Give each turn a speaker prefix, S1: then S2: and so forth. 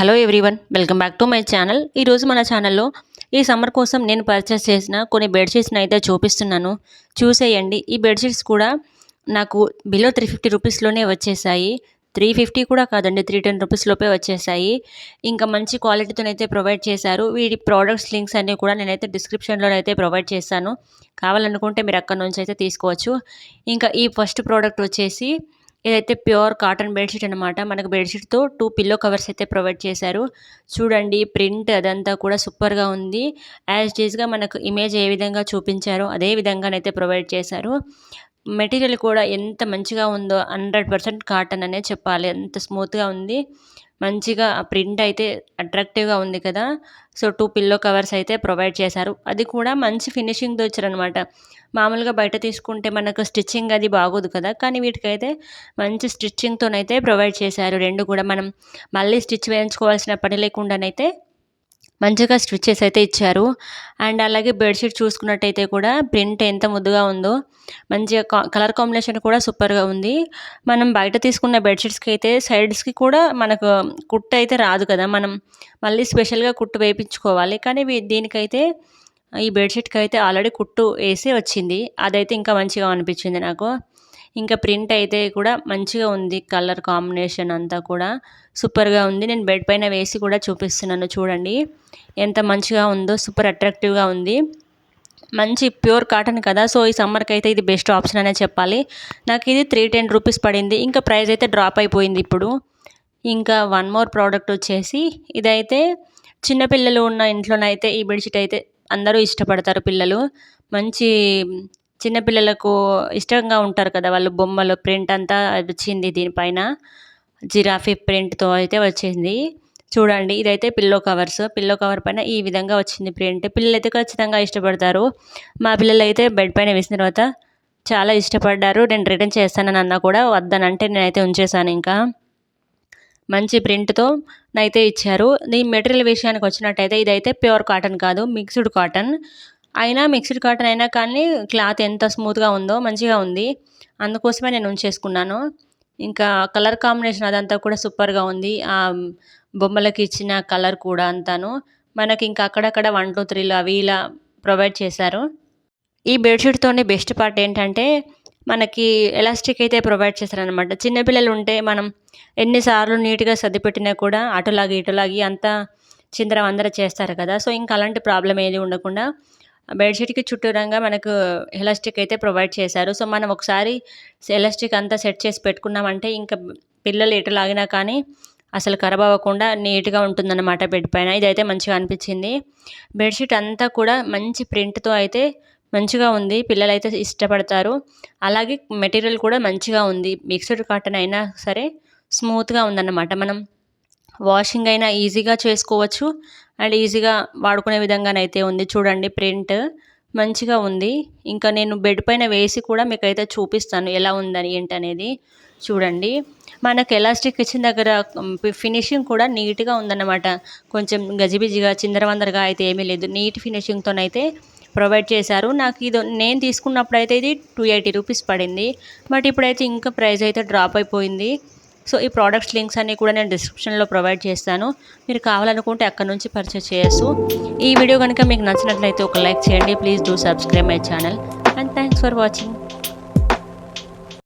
S1: Hello everyone, welcome back to my channel. ఈరోజు మన ఛానల్లో ఈ సమ్మర్ కోసం నేను పర్చేస్ చేసిన కొన్ని బెడ్షీట్స్ని అయితే చూపిస్తున్నాను. చూసేయండి. ఈ బెడ్షీట్స్ కూడా నాకు బిలో 350 రూపీస్లోనే వచ్చేసాయి. 350 కూడా కాదండి, 310 రూపీస్ లోపే వచ్చేసాయి. ఇంకా మంచి క్వాలిటీతోనైతే ప్రొవైడ్ చేశారు. వీటి ప్రోడక్ట్స్ లింక్స్ అన్నీ కూడా నేనైతే డిస్క్రిప్షన్లో అయితే ప్రొవైడ్ చేశాను. కావాలనుకుంటే మీరు అక్కడ నుంచి అయితే తీసుకోవచ్చు. ఇంకా ఈ ఫస్ట్ ప్రోడక్ట్ వచ్చేసి ఇదైతే ప్యూర్ కాటన్ బెడ్షీట్ అనమాట. మనకు బెడ్షీట్తో 2 పిల్లో కవర్స్ అయితే ప్రొవైడ్ చేశారు. చూడండి, ప్రింట్ అదంతా కూడా సూపర్గా ఉంది. యాజ్ ఇట్ ఈస్గా మనకు ఇమేజ్ ఏ విధంగా చూపించారో అదే విధంగానైతే ప్రొవైడ్ చేశారు. మెటీరియల్ కూడా ఎంత మంచిగా ఉందో 100% కాటన్ అనే చెప్పాలి. అంత స్మూత్గా ఉంది. మంచిగా ప్రింట్ అయితే అట్రాక్టివ్గా ఉంది కదా. సో 2 పిల్లో కవర్స్ అయితే ప్రొవైడ్ చేశారు. అది కూడా మంచి ఫినిషింగ్తో ఇచ్చారనమాట. మామూలుగా బయట తీసుకుంటే మనకు స్టిచ్చింగ్ అది బాగోదు కదా, కానీ వీటికైతే మంచి స్టిచ్చింగ్తోనైతే ప్రొవైడ్ చేశారు. రెండు కూడా మనం మళ్ళీ స్టిచ్ వేయించుకోవాల్సిన పని లేకుండానైతే మంచిగా స్టిచెస్ అయితే ఇచ్చారు. అండ్ అలాగే బెడ్షీట్ చూసుకున్నట్టయితే కూడా ప్రింట్ ఎంత ముద్దుగా ఉందో, మంచిగా కలర్ కాంబినేషన్ కూడా సూపర్గా ఉంది. మనం బయట తీసుకున్న బెడ్షీట్స్కి అయితే సైడ్స్కి కూడా మనకు కుట్టు అయితే రాదు కదా, మనం మళ్ళీ స్పెషల్గా కుట్టు వేయించుకోవాలి. కానీ దీనికైతే ఈ బెడ్షీట్కి అయితే ఆల్రెడీ కుట్టు వేసి వచ్చింది. అదైతే ఇంకా మంచిగా అనిపించింది నాకు. ఇంకా ప్రింట్ అయితే కూడా మంచిగా ఉంది. కలర్ కాంబినేషన్ అంతా కూడా సూపర్గా ఉంది. నేను బెడ్ పైన వేసి కూడా చూపిస్తున్నాను. చూడండి ఎంత మంచిగా ఉందో, సూపర్ అట్రాక్టివ్గా ఉంది. మంచి ప్యూర్ కాటన్ కదా, సో ఈ సమ్మర్కి అయితే ఇది బెస్ట్ ఆప్షన్ అనే చెప్పాలి. నాకు ఇది 310 రూపీస్ పడింది. ఇంకా ప్రైస్ అయితే డ్రాప్ అయిపోయింది ఇప్పుడు. ఇంకా వన్ మోర్ ప్రోడక్ట్ వచ్చేసి ఇదైతే చిన్నపిల్లలు ఉన్న ఇంట్లోనైతే ఈ బెడ్షీట్ అయితే అందరూ ఇష్టపడతారు. పిల్లలు మంచి చిన్నపిల్లలకు ఇష్టంగా ఉంటారు కదా, వాళ్ళు బొమ్మలు ప్రింట్ అంతా వచ్చింది దీనిపైన. జిరాఫీ ప్రింట్తో అయితే వచ్చింది. చూడండి, ఇదైతే పిల్లో కవర్ పైన ఈ విధంగా వచ్చింది ప్రింట్. పిల్లలు అయితే ఖచ్చితంగా ఇష్టపడతారు. మా పిల్లలు అయితే బెడ్ పైన వేసిన తర్వాత చాలా ఇష్టపడ్డారు. నేను రిటర్న్ చేస్తానని అన్నా కూడా వద్దనంటే నేనైతే ఉంచేసాను. ఇంకా మంచి ప్రింట్తో అయితే ఇచ్చారు. దీని మెటీరియల్ విషయానికి వచ్చినట్టయితే ఇదైతే ప్యూర్ కాటన్ కాదు, మిక్స్డ్ కాటన్. మిక్స్డ్ కాటన్ అయినా కానీ క్లాత్ ఎంత స్మూత్గా ఉందో మంచిగా ఉంది. అందుకోసమే నేను ఉంచేసుకున్నాను. ఇంకా కలర్ కాంబినేషన్ అదంతా కూడా సూపర్గా ఉంది. ఆ బొమ్మలకి ఇచ్చిన కలర్ కూడా అంతాను మనకి ఇంకా అక్కడక్కడ 1, 2, 3 అవి ఇలా ప్రొవైడ్ చేశారు. ఈ బెడ్షీట్తోని బెస్ట్ పార్ట్ ఏంటంటే మనకి ఎలాస్టిక్ అయితే ప్రొవైడ్ చేశారనమాట. చిన్నపిల్లలు ఉంటే మనం ఎన్నిసార్లు నీట్గా సర్దిపెట్టినా కూడా ఇటులాగి అంతా చిందరవందర చేస్తారు కదా. సో ఇంకా అలాంటి ప్రాబ్లం ఏది ఉండకుండా బెడ్షీట్కి చుట్టూరంగా మనకు ఎలాస్టిక్ అయితే ప్రొవైడ్ చేశారు. సో మనం ఒకసారి ఎలాస్టిక్ అంతా సెట్ చేసి పెట్టుకున్నామంటే ఇంకా పిల్లలు ఎటు లాగినా కానీ అసలు ఖరాబ్ అవ్వకుండా నీట్గా ఉంటుందన్నమాట బెడ్ పైన. ఇదైతే మంచిగా అనిపించింది. బెడ్షీట్ అంతా కూడా మంచి ప్రింట్తో అయితే మంచిగా ఉంది. పిల్లలు అయితే ఇష్టపడతారు. అలాగే మెటీరియల్ కూడా మంచిగా ఉంది. మిక్స్డ్ కాటన్ అయినా సరే స్మూత్గా ఉందన్నమాట. మనం వాషింగ్ అయినా ఈజీగా చేసుకోవచ్చు అండ్ ఈజీగా వాడుకునే విధంగానైతే ఉంది. చూడండి, ప్రింట్ మంచిగా ఉంది. ఇంకా నేను బెడ్ పైన వేసి కూడా మీకైతే చూపిస్తాను ఎలా ఉందని ఏంటనేది. చూడండి, మనకు ఎలాస్టిక్ ఇచ్చిన దగ్గర ఫినిషింగ్ కూడా నీట్గా ఉందన్నమాట. కొంచెం గజిబిజిగా చిందరవందరగా అయితే ఏమీ లేదు. నీట్ ఫినిషింగ్తోనైతే ప్రొవైడ్ చేశారు. నాకు ఇది నేను తీసుకున్నప్పుడైతే ఇది 280 రూపీస్ పడింది. బట్ ఇప్పుడైతే ఇంకా ప్రైస్ అయితే డ్రాప్ అయిపోయింది. సో ఈ ప్రోడక్ట్స్ లింక్స్ అన్నీ కూడా నేను డిస్క్రిప్షన్లో ప్రొవైడ్ చేస్తాను. మీరు కావాలనుకుంటే అక్కడ నుంచి పర్చేస్ చేయొచ్చు. ఈ వీడియో కనుక మీకు నచ్చినట్లయితే ఒక లైక్ చేయండి. Please do subscribe my channel and thanks for watching.